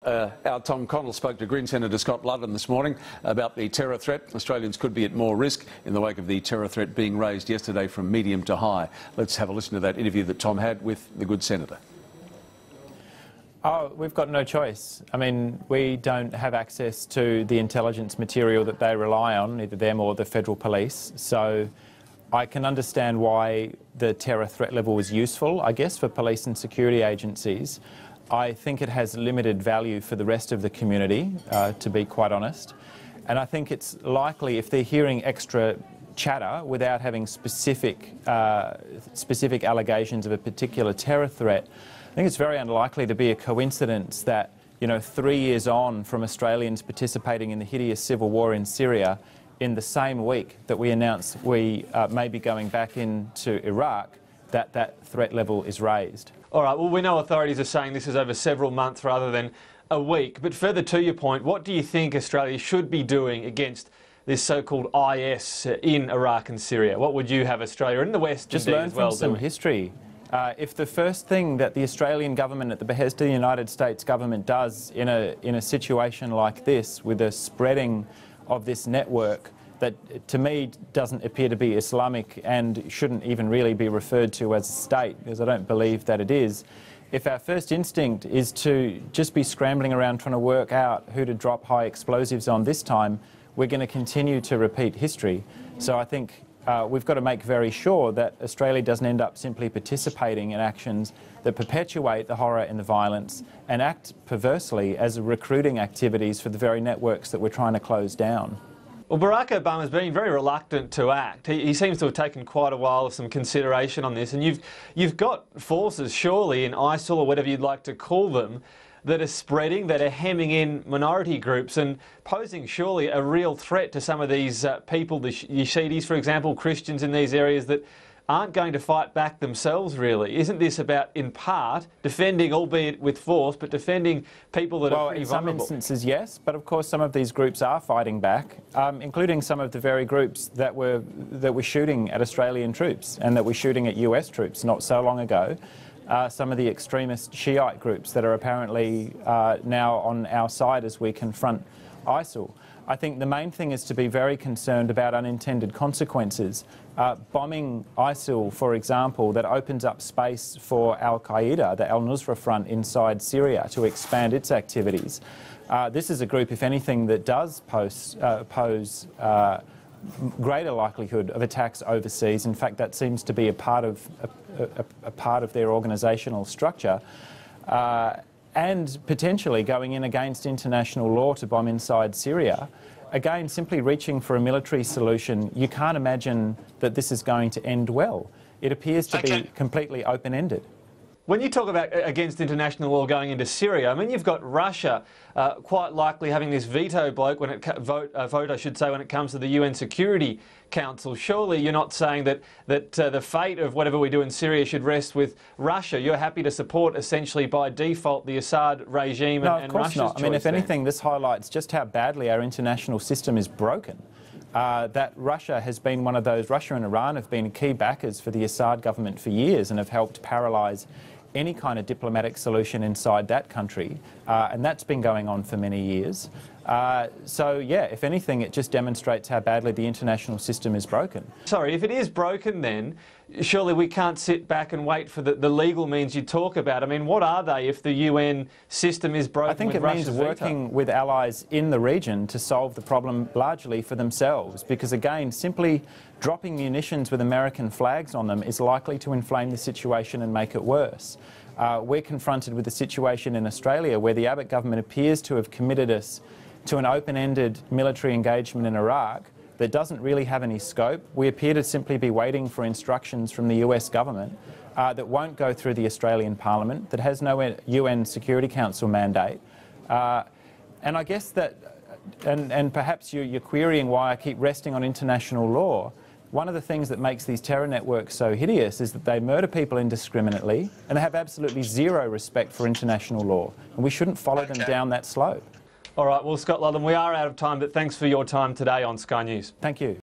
Our Tom Connell spoke to Green Senator Scott Ludlam this morning about the terror threat. Australians could be at more risk in the wake of the terror threat being raised yesterday from medium to high. Let's have a listen to that interview that Tom had with the good senator. Oh, we've got no choice. I mean, we don't have access to the intelligence material that they rely on, either them or the federal police. So I can understand why the terror threat level is useful, I guess, for police and security agencies. I think it has limited value for the rest of the community, to be quite honest. And I think it's likely, if they're hearing extra chatter without having specific allegations of a particular terror threat, I think it's very unlikely to be a coincidence that, 3 years on from Australians participating in the hideous civil war in Syria, in the same week that we announced we may be going back into Iraq, that threat level is raised. All right, well, we know authorities are saying this is over several months rather than a week. But further to your point, what do you think Australia should be doing against this so-called IS in Iraq and Syria? What would you have Australia in the West just learn from some history? If the first thing that the Australian government at the behest of the United States government does in a situation like this, with a spreading of this network that to me doesn't appear to be Islamic and shouldn't even really be referred to as a state, because I don't believe that it is, if our first instinct is to just be scrambling around trying to work out who to drop high explosives on this time, we're going to continue to repeat history. So I think we've got to make very sure that Australia doesn't end up simply participating in actions that perpetuate the horror and the violence and act perversely as recruiting activities for the very networks that we're trying to close down. Well, Barack Obama's been very reluctant to act. He seems to have taken quite a while of some consideration on this, and you've got forces, surely, in ISIL or whatever you'd like to call them, that are spreading, that are hemming in minority groups and posing surely a real threat to some of these people, the Yazidis, for example, Christians in these areas that aren't going to fight back themselves, really. Isn't this about, in part, defending, albeit with force, but defending people that are pretty vulnerable? In some instances, yes, but of course some of these groups are fighting back, including some of the very groups that were shooting at Australian troops and that were shooting at US troops not so long ago. Some of the extremist Shiite groups that are apparently now on our side as we confront ISIL. I think the main thing is to be very concerned about unintended consequences. Bombing ISIL, for example, that opens up space for Al-Qaeda, the Al-Nusra Front inside Syria, to expand its activities. This is a group, if anything, that does pose greater likelihood of attacks overseas. In fact, that seems to be a part of their organisational structure. And potentially going in against international law to bomb inside Syria. Again, simply reaching for a military solution, you can't imagine that this is going to end well. It appears to be completely open-ended. When you talk about against international law going into Syria, I mean, you've got Russia quite likely having this veto bloke when vote, I should say, when it comes to the UN Security Council. Surely you're not saying that the fate of whatever we do in Syria should rest with Russia. You're happy to support, essentially, by default, the Assad regime and Russia's choice. No, of course not. I mean, if anything, this highlights just how badly our international system is broken. That Russia has been one of those, Russia and Iran have been key backers for the Assad government for years and have helped paralyse any kind of diplomatic solution inside that country, and that's been going on for many years. So, yeah, if anything, it just demonstrates how badly the international system is broken. Sorry, if it is broken then, surely we can't sit back and wait for the legal means you talk about. I mean, what are they if the UN system is broken? I think it means working with allies in the region to solve the problem largely for themselves, because, again, simply dropping munitions with American flags on them is likely to inflame the situation and make it worse. We're confronted with a situation in Australia where the Abbott government appears to have committed us to an open-ended military engagement in Iraq that doesn't really have any scope. We appear to simply be waiting for instructions from the US government that won't go through the Australian Parliament, that has no UN Security Council mandate. And I guess that, and perhaps you're querying why I keep resting on international law. One of the things that makes these terror networks so hideous is that they murder people indiscriminately and they have absolutely zero respect for international law. And we shouldn't follow them down that slope. All right, well, Scott Ludlam, we are out of time, but thanks for your time today on Sky News. Thank you.